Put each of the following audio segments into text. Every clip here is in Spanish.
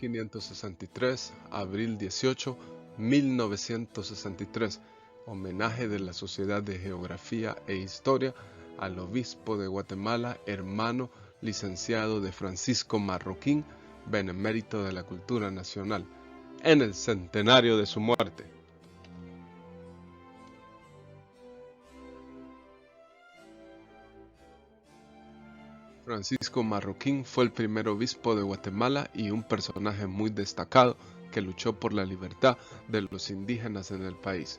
1563, abril 18, 1963. Homenaje de la Sociedad de Geografía e Historia al obispo de Guatemala, hermano licenciado de Francisco Marroquín, benemérito de la cultura nacional, en el centenario de su muerte. Francisco Marroquín fue el primer obispo de Guatemala y un personaje muy destacado que luchó por la libertad de los indígenas en el país.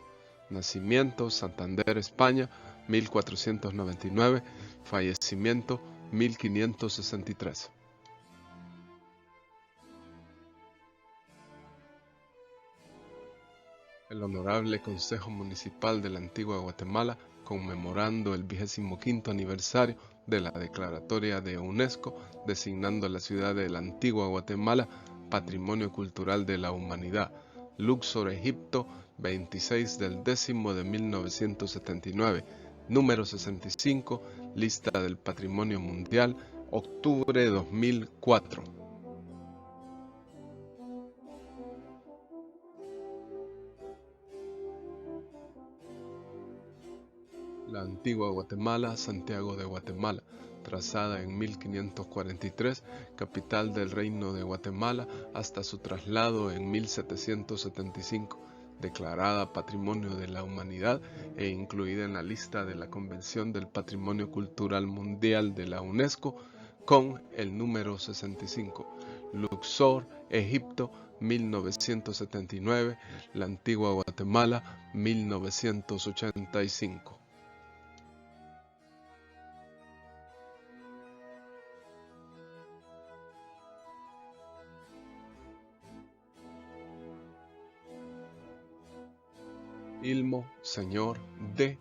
Nacimiento: Santander, España, 1499, fallecimiento 1563. El Honorable Consejo Municipal de la Antigua Guatemala, conmemorando el 25º aniversario de la Declaratoria de UNESCO, designando a la ciudad de la Antigua Guatemala Patrimonio Cultural de la Humanidad. Luxor, Egipto, 26 del 10 de 1979. Número 65, Lista del Patrimonio Mundial, octubre de 2004. La Antigua Guatemala, Santiago de Guatemala, trazada en 1543, capital del Reino de Guatemala, hasta su traslado en 1775, declarada Patrimonio de la Humanidad e incluida en la lista de la Convención del Patrimonio Cultural Mundial de la UNESCO con el número 65. Luxor, Egipto, 1979, la Antigua Guatemala, 1985. Ilmo, señor de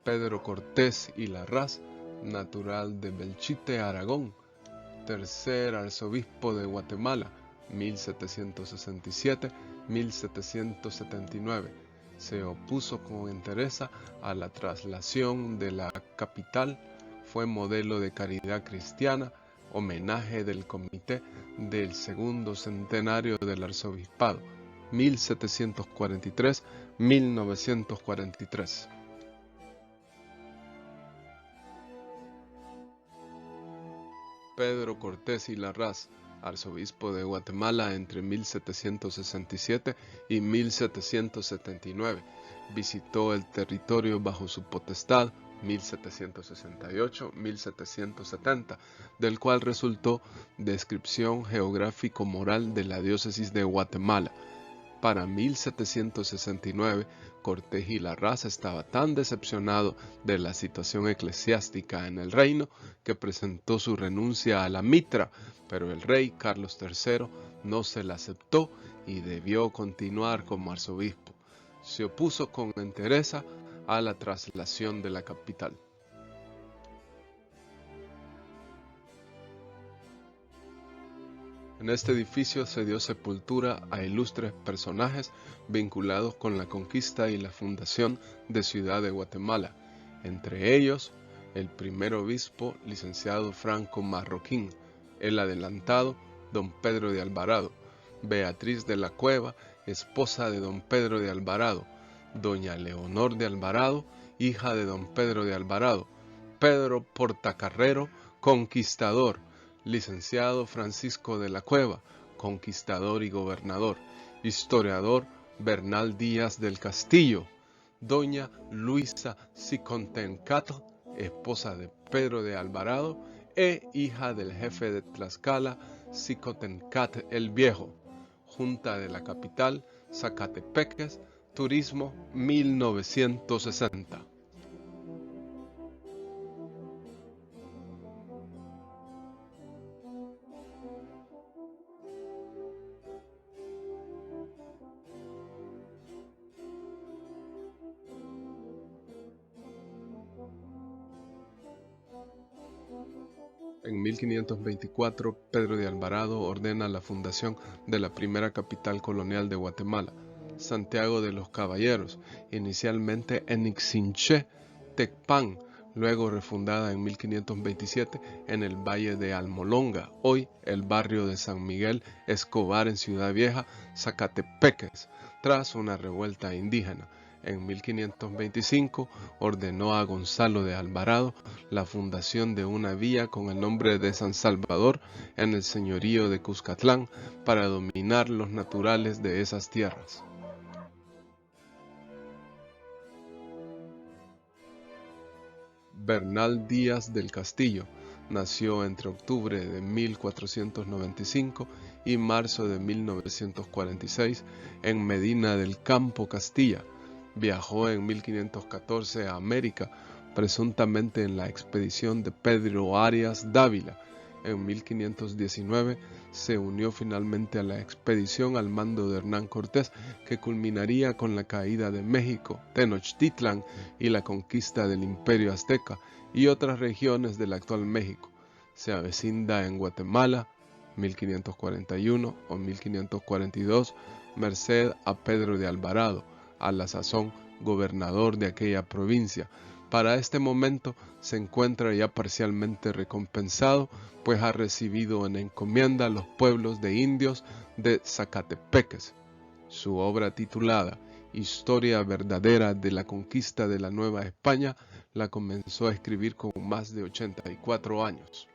Pedro Cortés y Larraz, natural de Belchite, Aragón, tercer arzobispo de Guatemala, 1767-1779. Se opuso con entereza a la traslación de la capital, fue modelo de caridad cristiana, homenaje del Comité del Segundo Centenario del Arzobispado, 1743-1943. Pedro Cortés y Larraz, arzobispo de Guatemala entre 1767 y 1779, visitó el territorio bajo su potestad 1768-1770, del cual resultó Descripción geográfico-moral de la diócesis de Guatemala. Para 1769, Cortés y Larraz estaba tan decepcionado de la situación eclesiástica en el reino que presentó su renuncia a la mitra, pero el rey Carlos III no se la aceptó y debió continuar como arzobispo. Se opuso con entereza a la traslación de la capital. En este edificio se dio sepultura a ilustres personajes vinculados con la conquista y la fundación de Ciudad de Guatemala, entre ellos el primer obispo, licenciado Franco Marroquín, el adelantado don Pedro de Alvarado, Beatriz de la Cueva, esposa de don Pedro de Alvarado, doña Leonor de Alvarado, hija de don Pedro de Alvarado, Pedro Portacarrero, conquistador, licenciado Francisco de la Cueva, conquistador y gobernador, historiador Bernal Díaz del Castillo, doña Luisa Xicontencatl, esposa de Pedro de Alvarado e hija del jefe de Tlaxcala, Xicotencatl el Viejo, Junta de la Capital, Zacatepeques, Turismo, 1960. En 1524, Pedro de Alvarado ordena la fundación de la primera capital colonial de Guatemala, Santiago de los Caballeros, inicialmente en Ixinché, Tecpan, luego refundada en 1527 en el Valle de Almolonga, hoy el barrio de San Miguel Escobar en Ciudad Vieja, Zacatepeques, tras una revuelta indígena. En 1525 ordenó a Gonzalo de Alvarado la fundación de una villa con el nombre de San Salvador en el señorío de Cuscatlán para dominar los naturales de esas tierras. Bernal Díaz del Castillo nació entre octubre de 1495 y marzo de 1946 en Medina del Campo, Castilla. Viajó en 1514 a América, presuntamente en la expedición de Pedro Arias Dávila. En 1519 se unió finalmente a la expedición al mando de Hernán Cortés, que culminaría con la caída de México, Tenochtitlan y la conquista del Imperio Azteca y otras regiones del actual México. Se avecina en Guatemala, 1541 o 1542, merced a Pedro de Alvarado, a la sazón gobernador de aquella provincia. Para este momento se encuentra ya parcialmente recompensado, pues ha recibido en encomienda los pueblos de indios de Zacatepeques. Su obra titulada Historia verdadera de la conquista de la Nueva España la comenzó a escribir con más de 84 años.